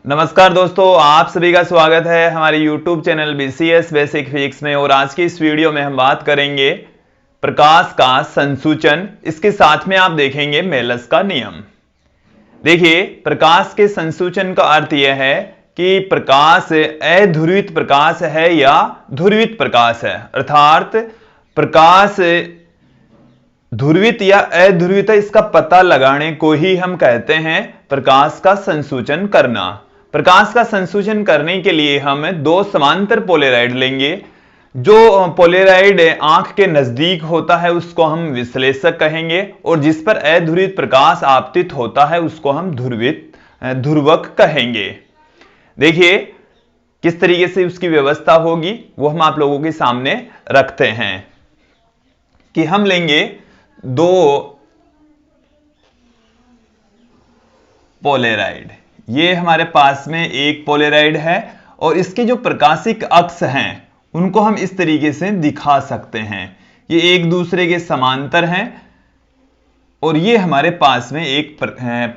नमस्कार दोस्तों, आप सभी का स्वागत है हमारे YouTube channel BCS basic physics में। और आज की इस वीडियो में हम बात करेंगे प्रकाश का संसूचन। इसके साथ में आप देखेंगे मेलस का नियम। देखिए, प्रकाश के संसूचन का अर्थ यह है कि प्रकाश अध्रुवित प्रकाश है या ध्रुवित प्रकाश है, अर्थात प्रकाश ध्रुवित या अध्रुवित, इसका पता लगाने को ही हम कहते हैं प्रकाश का संसूचन करना। प्रकाश का संसूचन करने के लिए हम दो समांतर पोलेराइड लेंगे। जो पोलेराइड आंख के नजदीक होता है उसको हम विश्लेषक कहेंगे, और जिस पर अध्रुवित प्रकाश आपतित होता है उसको हम ध्रुवक कहेंगे। देखिए किस तरीके से उसकी व्यवस्था होगी वो हम आप लोगों के सामने रखते हैं कि हम लेंगे दो पोलेराइड। ये हमारे पास में एक पोलेराइड है और इसके जो प्रकाशिक अक्ष हैं उनको हम इस तरीके से दिखा सकते हैं, ये एक दूसरे के समांतर हैं और ये हमारे पास में एक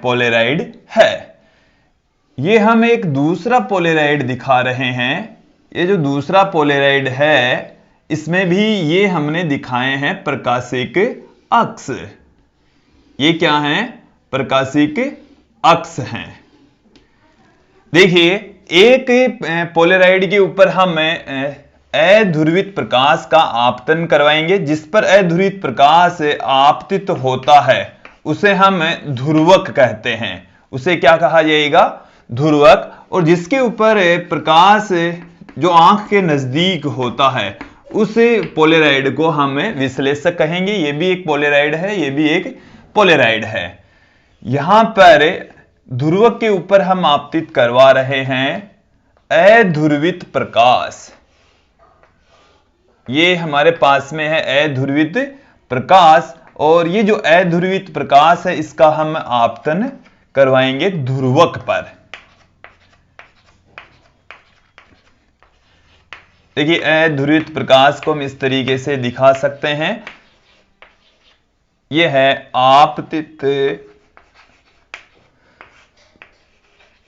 पोलेराइड है। ये हम एक दूसरा पोलेराइड दिखा रहे हैं। ये जो दूसरा पोलेराइड है इसमें भी ये हमने दिखाए हैं प्रकाशिक अक्ष। ये क्या है? प्रकाशिक अक्ष हैं। देखिए, एक पोलेराइड के ऊपर हम अध्रुवित प्रकाश का आपतन करवाएंगे। जिस पर अध्रुवित प्रकाश आपतित होता है उसे हम ध्रुवक कहते हैं। उसे क्या कहा जाएगा? ध्रुवक। और जिसके ऊपर प्रकाश जो आंख के नजदीक होता है उस पोलेराइड को हम विश्लेषक कहेंगे। ये भी एक पोलेराइड है, ये भी एक पोलेराइड है। यहां पर ध्रुवक के ऊपर हम आपतित करवा रहे हैं अध्रुवित प्रकाश। ये हमारे पास में है अध्रुवित प्रकाश, और ये जो अध्रुवित प्रकाश है इसका हम आपतन करवाएंगे ध्रुवक पर। देखिए, अध्रुवित प्रकाश को हम इस तरीके से दिखा सकते हैं। यह है आपतित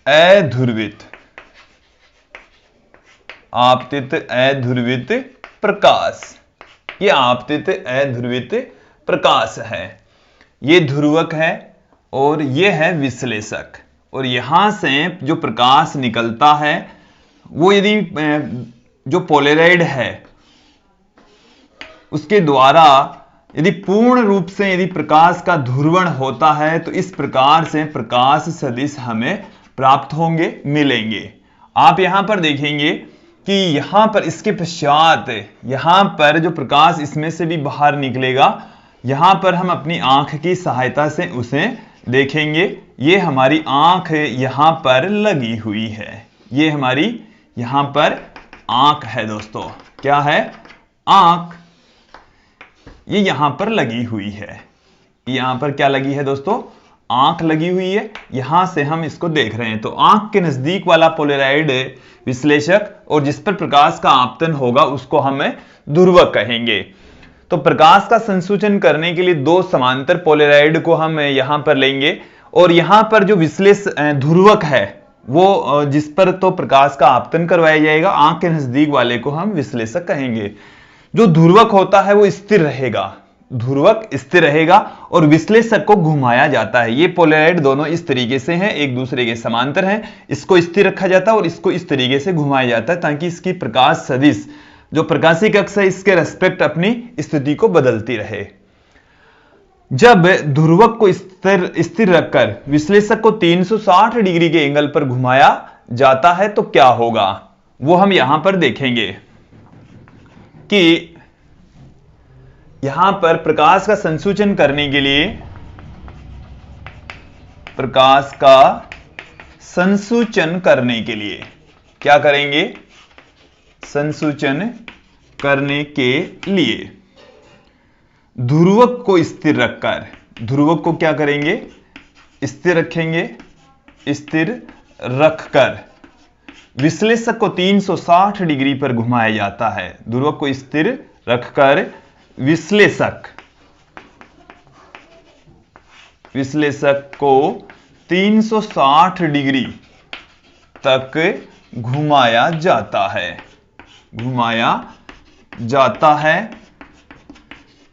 अध्रुवित अध्रुवित प्रकाश। ये आपतित अध्रुवित प्रकाश है, ये ध्रुवक है और ये है विश्लेषक। और यहां से जो प्रकाश निकलता है वो यदि जो पोलेराइड है उसके द्वारा यदि पूर्ण रूप से यदि प्रकाश का ध्रुवण होता है तो इस प्रकार से प्रकाश सदिश हमें प्राप्त होंगे, मिलेंगे। आप यहां पर देखेंगे कि यहां पर इसके पश्चात यहां पर जो प्रकाश इसमें से भी बाहर निकलेगा, यहां पर हम अपनी आंख की सहायता से उसे देखेंगे। ये हमारी आंख यहां पर लगी हुई है, ये हमारी यहां पर आंख है दोस्तों। क्या है? आंख। ये यहां पर लगी हुई है। यहां पर क्या लगी है दोस्तों? आंख लगी हुई है। यहां से हम इसको देख रहे हैं। तो आंख के नजदीक वाला पोलेराइड विश्लेषक, और जिस पर प्रकाश का आपतन होगा उसको हम ध्रुवक कहेंगे। तो प्रकाश का संसूचन करने के लिए दो समांतर पोलेराइड को हम यहां पर लेंगे, और यहां पर जो ध्रुवक है वो जिस पर तो प्रकाश का आपतन करवाया जाएगा, आंख के नजदीक वाले को हम विश्लेषक कहेंगे। जो ध्रुवक होता है वो स्थिर रहेगा, ध्रुवक स्थिर रहेगा और विश्लेषक को घुमाया जाता है। ये पोलेराइड दोनों इस तरीके से हैं, एक दूसरे के समांतर हैं। इसको स्थिर रखा जाता है और इसको इस तरीके से घुमाया जाता है ताकि इसकी प्रकाश सदिश जो प्रकाशिक अक्ष है इसके रेस्पेक्ट अपनी स्थिति को बदलती रहे। जब ध्रुवक को स्थिर रखकर विश्लेषक को 360 डिग्री के एंगल पर घुमाया जाता है तो क्या होगा वो हम यहां पर देखेंगे कि यहां पर प्रकाश का संसूचन करने के लिए, प्रकाश का संसूचन करने के लिए क्या करेंगे? संसूचन करने के लिए ध्रुवक को स्थिर रखकर, ध्रुवक को क्या करेंगे? स्थिर रखेंगे। स्थिर रखकर विश्लेषक को 360 डिग्री पर घुमाया जाता है। ध्रुवक को स्थिर रखकर विश्लेषक को 360 डिग्री तक घुमाया जाता है, घुमाया जाता है।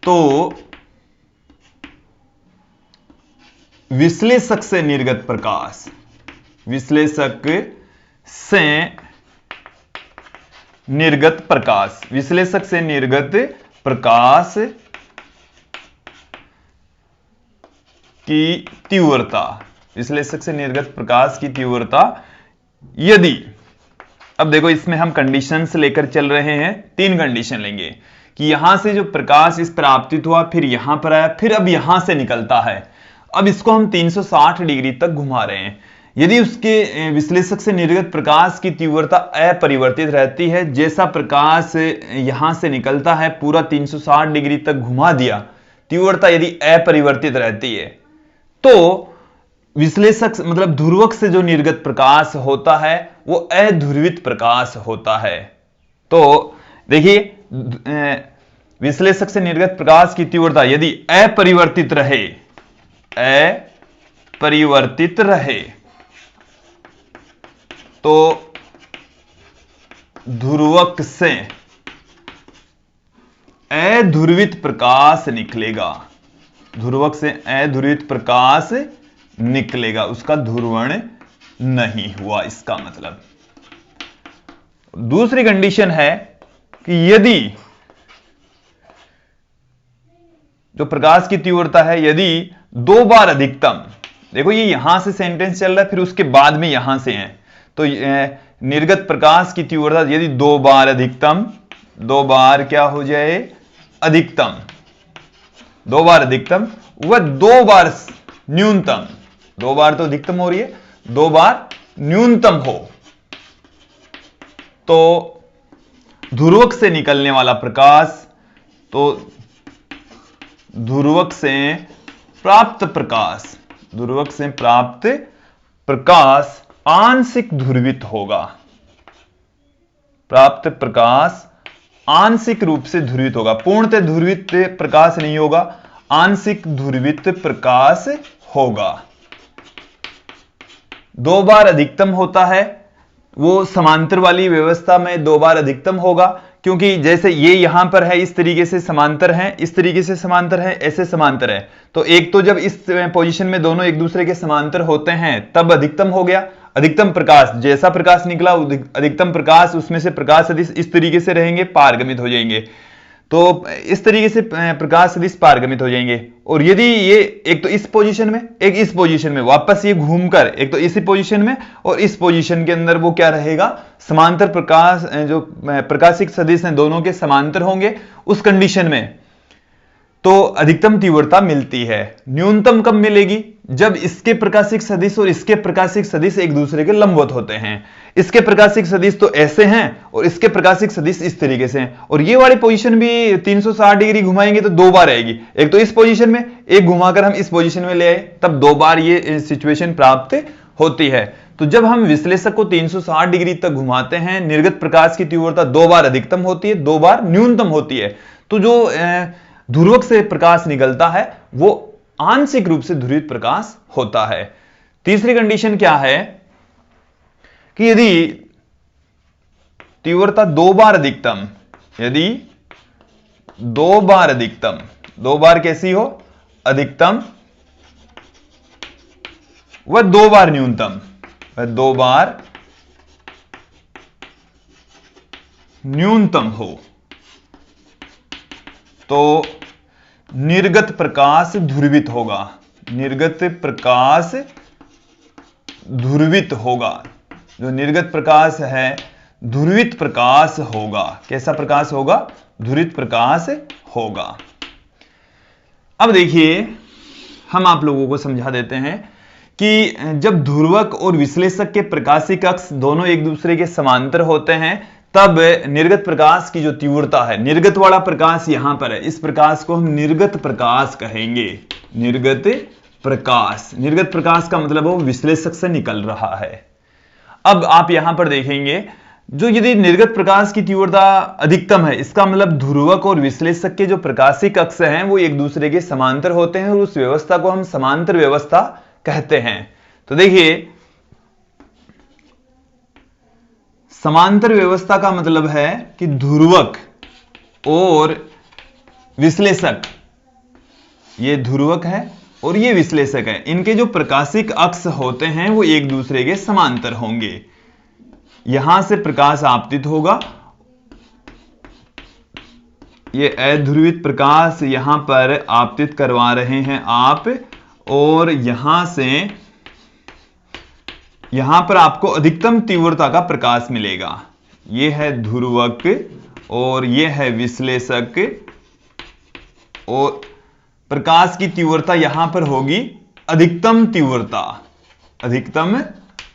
तो विश्लेषक से निर्गत प्रकाश, विश्लेषक से निर्गत प्रकाश, विश्लेषक से निर्गत प्रकाश की तीव्रता, विश्लेषक से निर्गत प्रकाश की तीव्रता यदि, अब देखो इसमें हम कंडीशंस लेकर चल रहे हैं, 3 कंडीशन लेंगे कि यहां से जो प्रकाश इस पर आपतित हुआ, फिर यहां पर आया, फिर अब यहां से निकलता है। अब इसको हम 360 डिग्री तक घुमा रहे हैं। यदि उसके विश्लेषक से निर्गत प्रकाश की तीव्रता अपरिवर्तित रहती है, जैसा प्रकाश यहां से निकलता है पूरा 360 डिग्री तक घुमा दिया, तीव्रता यदि अपरिवर्तित रहती है, तो विश्लेषक मतलब ध्रुवक से जो निर्गत प्रकाश होता है वो अध्रुवित प्रकाश होता है। तो देखिए विश्लेषक से निर्गत प्रकाश की तीव्रता यदि अपरिवर्तित रहे, अपरिवर्तित रहे, तो ध्रुवक से अध्रुवित प्रकाश निकलेगा, ध्रुवक से अध्रुवित प्रकाश निकलेगा, उसका ध्रुवण नहीं हुआ इसका मतलब। दूसरी कंडीशन है कि यदि जो प्रकाश की तीव्रता है यदि 2 बार अधिकतम, देखो ये यहां से सेंटेंस चल रहा है फिर उसके बाद में यहां से है, तो निर्गत प्रकाश की तीव्रता यदि 2 बार अधिकतम, 2 बार क्या हो जाए अधिकतम, 2 बार अधिकतम वह 2 बार न्यूनतम, 2 बार तो अधिकतम हो रही है, 2 बार न्यूनतम हो, तो ध्रुवक से निकलने वाला प्रकाश, तो ध्रुवक से प्राप्त प्रकाश, ध्रुवक से प्राप्त प्रकाश आंशिक ध्रुवित होगा, प्राप्त प्रकाश आंशिक रूप से ध्रुवित होगा, पूर्णतः ध्रुवित प्रकाश नहीं होगा, आंशिक ध्रुवित प्रकाश होगा। 2 बार अधिकतम होता है, वो समांतर वाली व्यवस्था में 2 बार अधिकतम होगा, क्योंकि जैसे ये यहां पर है इस तरीके से समांतर है, इस तरीके से समांतर है, ऐसे समांतर है, तो एक तो जब इस पोजीशन में दोनों एक दूसरे के समांतर होते हैं तब अधिकतम हो गया, अधिकतम प्रकाश, जैसा प्रकाश निकला अधिकतम प्रकाश उसमें से प्रकाश सदिश इस तरीके से रहेंगे, पारगमित हो जाएंगे, तो इस तरीके से प्रकाश सदिश पारगमित हो जाएंगे। और यदि ये एक तो इस पोजीशन में एक इस पोजीशन में, वापस ये घूमकर एक तो इसी पोजीशन में और इस पोजीशन के अंदर वो क्या रहेगा, समांतर प्रकाश, जो प्रकाशिक सदिश हैं दोनों के समांतर होंगे, उस कंडीशन में तो अधिकतम तीव्रता मिलती है। न्यूनतम कब मिलेगी, जब इसके प्रकाशिक सदिश और इसके प्रकाशिक सदिश एक दूसरे के लंबवत होते हैं। इसके प्रकाशिक सदिश तो ऐसे हैं और इसके प्रकाशिक सदिश इस तरीके से हैं, और ये वाली पोजीशन भी 360 डिग्री घुमाएंगे तो 2 बार आएगी, एक तो इस पोजीशन में, एक घुमाकर हम इस पोजीशन में ले आए, तब 2 बार ये सिचुएशन प्राप्त होती है। तो जब हम विश्लेषक को 360 डिग्री तक घुमाते हैं, निर्गत प्रकाश की तीव्रता 2 बार अधिकतम होती है, 2 बार न्यूनतम होती है, तो जो ध्रुवक से प्रकाश निकलता है वो आंशिक रूप से ध्रुवित प्रकाश होता है। तीसरी कंडीशन क्या है कि यदि तीव्रता 2 बार अधिकतम, यदि 2 बार अधिकतम, 2 बार कैसी हो अधिकतम, वह 2 बार न्यूनतम, वह 2 बार न्यूनतम हो, तो निर्गत प्रकाश ध्रुवित होगा, निर्गत प्रकाश ध्रुवित होगा, जो निर्गत प्रकाश है ध्रुवित प्रकाश होगा। कैसा प्रकाश होगा, ध्रुवित प्रकाश होगा। अब देखिए हम आप लोगों को समझा देते हैं कि जब ध्रुवक और विश्लेषक के प्रकाशिक अक्ष दोनों एक दूसरे के समांतर होते हैं, तब निर्गत प्रकाश की जो तीव्रता है, निर्गत वाला प्रकाश यहां पर है, इस प्रकाश को हम निर्गत प्रकाश कहेंगे, निर्गत प्रकाश। निर्गत प्रकाश का मतलब वो विश्लेषक से निकल रहा है। अब आप यहां पर देखेंगे जो यदि निर्गत प्रकाश की तीव्रता अधिकतम है, इसका मतलब ध्रुवक और विश्लेषक के जो प्रकाशिक अक्ष हैं वो एक दूसरे के समांतर होते हैं, और उस व्यवस्था को हम समांतर व्यवस्था कहते हैं। तो देखिए समांतर व्यवस्था का मतलब है कि ध्रुवक और विश्लेषक, ये ध्रुवक है और ये विश्लेषक है, इनके जो प्रकाशिक अक्ष होते हैं वो एक दूसरे के समांतर होंगे। यहां से प्रकाश आपतित होगा, ये अध्रुवित प्रकाश यहां पर आपतित करवा रहे हैं आप, और यहां पर आपको अधिकतम तीव्रता का प्रकाश मिलेगा। ये है ध्रुवक और ये है विश्लेषक, और प्रकाश की तीव्रता यहां पर होगी अधिकतम तीव्रता, अधिकतम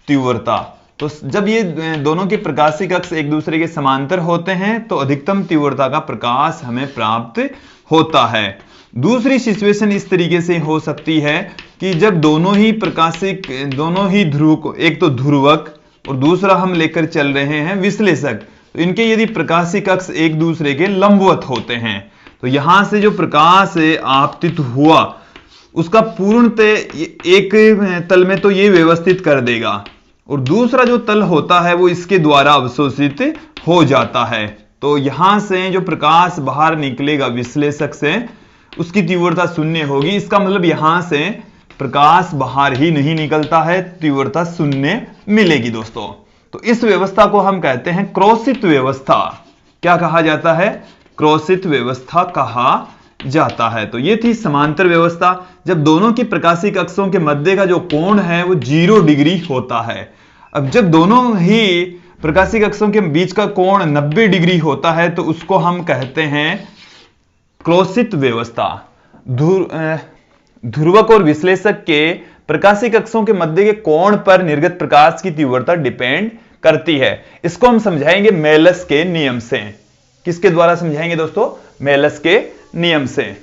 तीव्रता। तो जब ये दोनों के प्रकाशिक अक्ष एक दूसरे के समांतर होते हैं तो अधिकतम तीव्रता का प्रकाश हमें प्राप्त होता है। दूसरी सिचुएशन इस तरीके से हो सकती है कि जब दोनों ही ध्रुव, एक तो ध्रुवक और दूसरा हम लेकर चल रहे हैं विश्लेषक, तो इनके यदि प्रकाशिक अक्ष एक दूसरे के लंबवत होते हैं तो यहां से जो प्रकाश आपतित हुआ उसका पूर्णतः एक तल में तो ये व्यवस्थित कर देगा, और दूसरा जो तल होता है वो इसके द्वारा अवशोषित हो जाता है। तो यहां से जो प्रकाश बाहर निकलेगा विश्लेषक से, उसकी तीव्रता शून्य होगी। इसका मतलब यहां से प्रकाश बाहर ही नहीं निकलता है, तीव्रता शून्य मिलेगी दोस्तों। तो इस व्यवस्था को हम कहते हैं क्रोशित व्यवस्था। क्या कहा जाता है? क्रोशित व्यवस्था कहा जाता है। तो ये थी समांतर व्यवस्था, जब दोनों की प्रकाशिक अक्षों के मध्य का जो कोण है वो 0 डिग्री होता है। अब जब दोनों ही प्रकाशिक अक्षों के बीच का कोण 90 डिग्री होता है तो उसको हम कहते हैं क्रोशित व्यवस्था। ध्रुवक और विश्लेषक के प्रकाशिक अक्षों के मध्य के कोण पर निर्गत प्रकाश की तीव्रता डिपेंड करती है। इसको हम समझाएंगे मेलस के नियम से। किसके द्वारा समझाएंगे दोस्तों? मेलस के नियम से।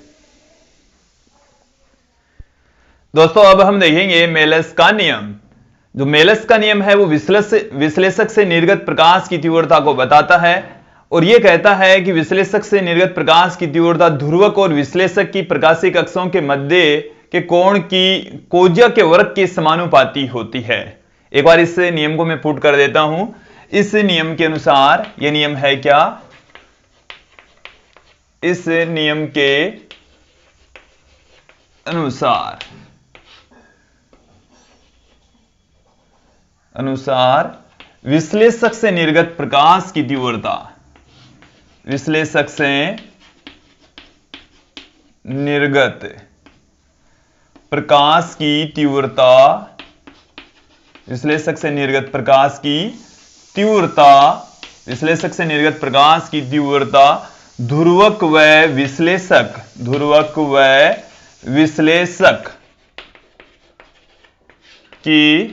दोस्तों अब हम देखेंगे मेलस का नियम। जो मेलस का नियम है वो विश्लेषक से निर्गत प्रकाश की तीव्रता को बताता है, और यह कहता है कि विश्लेषक से निर्गत प्रकाश की तीव्रता ध्रुवक और विश्लेषक की प्रकाशिक अक्षों के मध्य के कोण की कोज्या के वर्ग के समानुपाती होती है। एक बार इस नियम को मैं पुट कर देता हूं। इस नियम के अनुसार, यह नियम है क्या? इस नियम के अनुसार विश्लेषक से निर्गत प्रकाश की तीव्रता, विश्लेषक से निर्गत प्रकाश की तीव्रता, विश्लेषक से निर्गत प्रकाश की तीव्रता, विश्लेषक से निर्गत प्रकाश की तीव्रता ध्रुवक व विश्लेषक, ध्रुवक व विश्लेषक की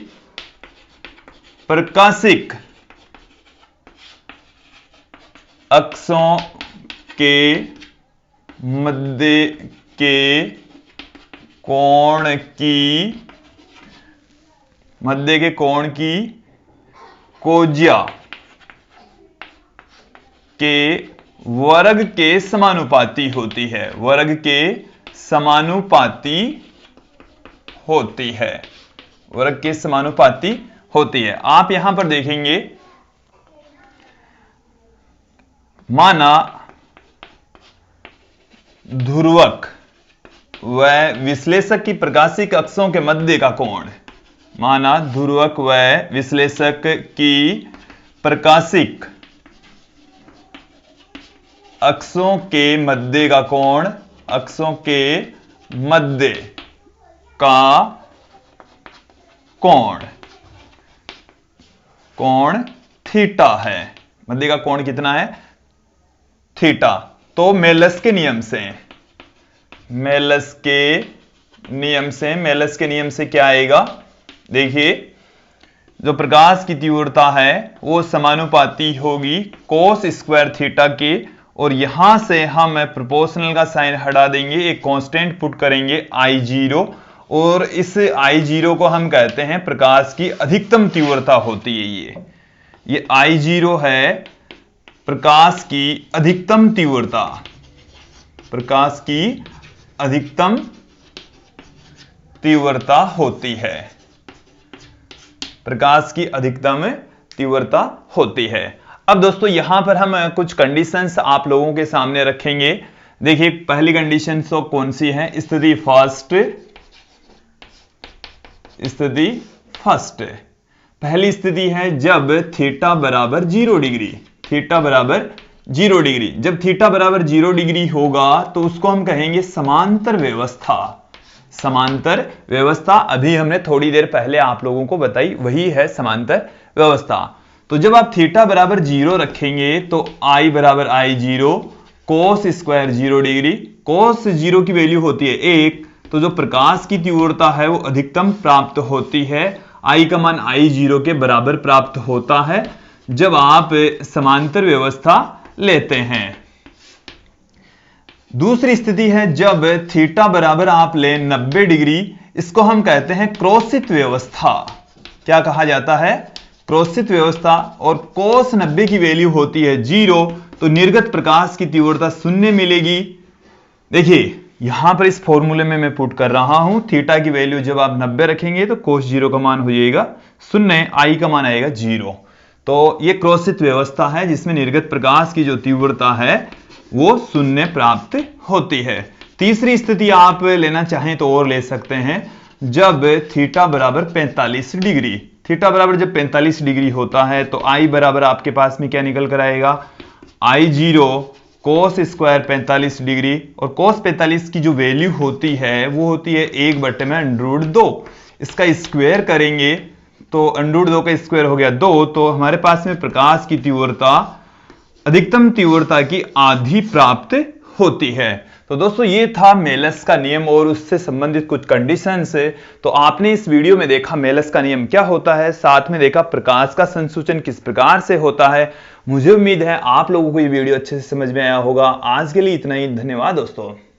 प्रकाशिक अक्षों के मध्य के कोण की कोज्या के वर्ग के समानुपाती होती है, वर्ग के समानुपाती होती है, वर्ग के समानुपाती होती है। आप यहां पर देखेंगे, माना ध्रुवक व विश्लेषक की प्रकाशिक अक्षों के मध्य का कोण, माना ध्रुवक व विश्लेषक की प्रकाशिक अक्षों के मध्य का कोण, अक्षों के मध्य का कोण थीटा है। मध्य का कोण कितना है? थीटा। तो मेलस के नियम से, मेलस के नियम से क्या आएगा? देखिए, जो प्रकाश की तीव्रता है वो समानुपाती होगी cos स्क्वायर थीटा के, और यहां से हम प्रोपोर्शनल का साइन हटा देंगे, एक कांस्टेंट पुट करेंगे I0, और इस I0 को हम कहते हैं प्रकाश की अधिकतम तीव्रता होती है। ये I0 है प्रकाश की अधिकतम तीव्रता, प्रकाश की अधिकतम तीव्रता होती है, प्रकाश की अधिकतम तीव्रता होती है। अब दोस्तों यहां पर हम कुछ कंडीशंस आप लोगों के सामने रखेंगे। देखिए पहली कंडीशन तो कौन सी है, स्थिति फर्स्ट। पहली स्थिति है जब थीटा बराबर 0 डिग्री, थीटा बराबर 0 डिग्री। जब थीटा बराबर 0 डिग्री होगा तो उसको हम कहेंगे समांतर व्यवस्था। समांतर व्यवस्था अभी हमने थोड़ी देर पहले आप लोगों को बताई, वही है समांतर व्यवस्था। तो जब आप थीटा बराबर 0 रखेंगे तो I बराबर I0 कोस स्क्वायर 0 डिग्री। कोस 0 की वैल्यू होती है 1, तो जो प्रकाश की तीव्रता है वो अधिकतम प्राप्त होती है, I का मान I0 के बराबर प्राप्त होता है जब आप समांतर व्यवस्था लेते हैं। दूसरी स्थिति है जब थीटा बराबर आप ले 90 डिग्री, इसको हम कहते हैं क्रोसित व्यवस्था। क्या कहा जाता है, क्रोसित व्यवस्था। और कोस 90 की वैल्यू होती है 0, तो निर्गत प्रकाश की तीव्रता 0 मिलेगी। देखिए यहां पर इस फॉर्मूले में मैं पुट कर रहा हूं, थीटा की वैल्यू जब आप 90 रखेंगे तो कोस 0 का मान हो जाएगा 0, I का मान आएगा 0। तो ये क्रोसित व्यवस्था है जिसमें निर्गत प्रकाश की जो तीव्रता है वो 0 प्राप्त होती है। तीसरी स्थिति आप लेना चाहें तो और ले सकते हैं, जब थीटा बराबर 45 डिग्री। थीटा बराबर जब 45 डिग्री होता है तो I बराबर आपके पास में क्या निकल कर आएगा, I0 कोस स्क्वायर 45 डिग्री। और कोस 45 की जो वैल्यू होती है वो होती है 1/√2। इसका स्क्वायर करेंगे तो √2 का स्क्वायर हो गया 2, तो हमारे पास में प्रकाश की तीव्रता अधिकतम तीव्रता की आधी प्राप्त होती है। तो दोस्तों ये था मेलस का नियम और उससे संबंधित कुछ कंडीशंस है। तो आपने इस वीडियो में देखा मेलस का नियम क्या होता है, साथ में देखा प्रकाश का संसूचन किस प्रकार से होता है। मुझे उम्मीद है आप लोगों को ये वीडियो अच्छे से समझ में आया होगा। आज के लिए इतना ही, धन्यवाद दोस्तों।